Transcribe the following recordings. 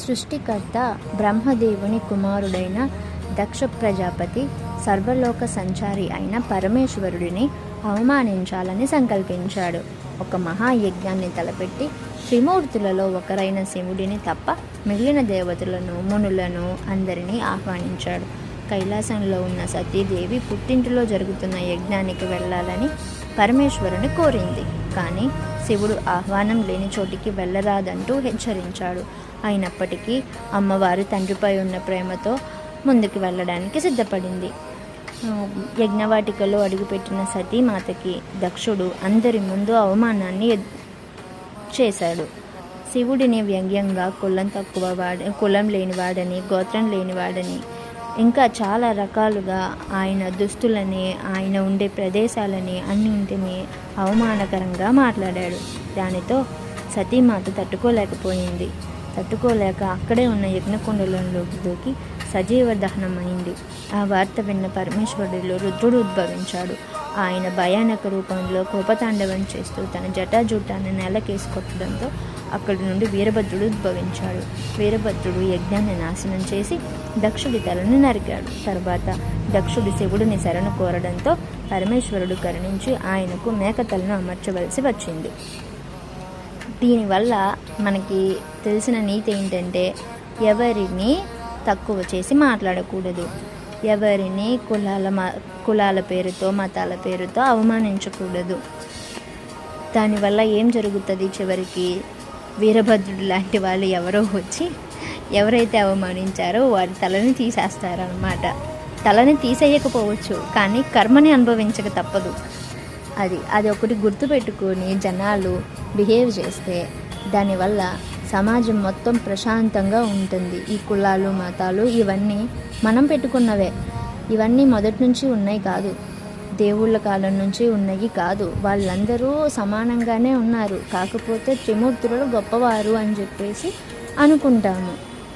సృష్టికర్త బ్రహ్మదేవుని కుమారుడైన దక్ష ప్రజాపతి సర్వలోక సంచారి అయిన పరమేశ్వరుడిని అవమానించాలని సంకల్పించాడు. ఒక మహాయజ్ఞాన్ని తలపెట్టి త్రిమూర్తులలో ఒకరైన శివుడిని తప్ప మిగిలిన దేవతలను, మునులను అందరినీ ఆహ్వానించాడు. కైలాసంలో ఉన్న సతీదేవి పుట్టింటిలో జరుగుతున్న యజ్ఞానికి వెళ్ళాలని పరమేశ్వరుని కోరింది. కానీ శివుడు ఆహ్వానం లేని చోటికి వెళ్ళరాదంటూ హెచ్చరించాడు. అయినప్పటికీ అమ్మవారు తండ్రిపై ఉన్న ప్రేమతో ముందుకు వెళ్ళడానికి సిద్ధపడింది. యజ్ఞవాటికలో అడుగుపెట్టిన సతీమాతకి దక్షుడు అందరి ముందు అవమానాన్ని చేశాడు. శివుడిని వ్యంగ్యంగా కులం లేనివాడని, గోత్రం లేనివాడని, ఇంకా చాలా రకాలుగా ఆయన దుస్తులని, ఆయన ఉండే ప్రదేశాలని అన్నింటినీ అవమానకరంగా మాట్లాడాడు. దానితో సతీమాత తట్టుకోలేకపోయింది. తట్టుకోలేక అక్కడే ఉన్న యజ్ఞకుండలంలోకి దూకి సజీవ దహనమైంది. ఆ వార్త విన్న పరమేశ్వరుడిలో రుద్రుడు ఉద్భవించాడు. ఆయన భయానక రూపంలో కోపతాండవం చేస్తూ తన జటాజూటాన్ని నేలకేసి కొట్టడంతో అక్కడి నుండి వీరభద్రుడు ఉద్భవించాడు. వీరభద్రుడు యజ్ఞాన్ని నాశనం చేసి దక్షుడి తలను నరికాడు. తర్వాత దక్షుడి శివుడిని శరణు కోరడంతో పరమేశ్వరుడు కరుణించి ఆయనకు మేకతలను అమర్చవలసి వచ్చింది. దీనివల్ల మనకి తెలిసిన నీతి ఏంటంటే, ఎవరిని తక్కువ చేసి మాట్లాడకూడదు, ఎవరిని కులాల పేరుతో, మతాల పేరుతో అవమానించకూడదు. దానివల్ల ఏం జరుగుతుంది, చివరికి వీరభద్రుడు లాంటి వాళ్ళు ఎవరో వచ్చి ఎవరైతే అవమానించారో వారి తలని తీసేస్తారనమాట. తలని తీసేయకపోవచ్చు, కానీ కర్మని అనుభవించక తప్పదు. అది ఒకటి గుర్తుపెట్టుకొని జనాలు బిహేవ్ చేస్తే దానివల్ల సమాజం మొత్తం ప్రశాంతంగా ఉంటుంది. ఈ కులాలు, మతాలు ఇవన్నీ మనం పెట్టుకున్నవే. ఇవన్నీ మొదటి నుంచి ఉన్నాయి కాదు, దేవుళ్ళ కాలం నుంచి ఉన్నాయి కాదు. వాళ్ళందరూ సమానంగానే ఉన్నారు. కాకపోతే త్రిమూర్తులు గొప్పవారు అని చెప్పేసి అనుకుంటాము.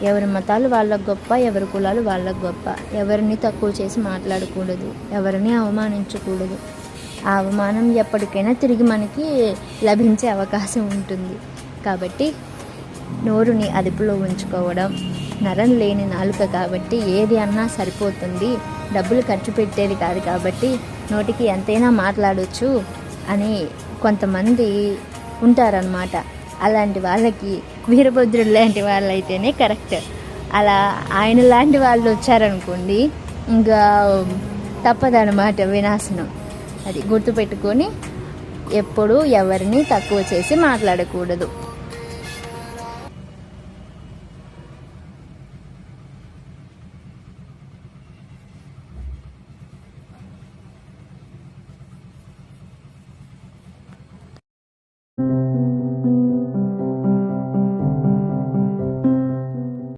ఎవరి మతాలు వాళ్ళకు గొప్ప, ఎవరి కులాలు వాళ్ళకు గొప్ప. ఎవరిని తక్కువ చేసి మాట్లాడకూడదు, ఎవరిని అవమానించకూడదు. ఆ అవమానం ఎప్పటికైనా తిరిగి మనకి లభించే అవకాశం ఉంటుంది. కాబట్టి నోరుని అదుపులో ఉంచుకోవడం, నరం లేని నాలుక కాబట్టి ఏది అన్నా సరిపోతుంది, డబ్బులు ఖర్చు పెట్టేది కాదు కాబట్టి నోటికి ఎంతైనా మాట్లాడవచ్చు అని కొంతమంది ఉంటారనమాట. అలాంటి వాళ్ళకి వీరభద్రుడు లాంటి వాళ్ళు అయితేనే కరెక్ట్. అలా ఆయన లాంటి వాళ్ళు వచ్చారనుకోండి, ఇంకా తప్పదనమాట వినాశనం. అది గుర్తుపెట్టుకొని ఎప్పుడూ ఎవరిని తక్కువ చేసి మాట్లాడకూడదు.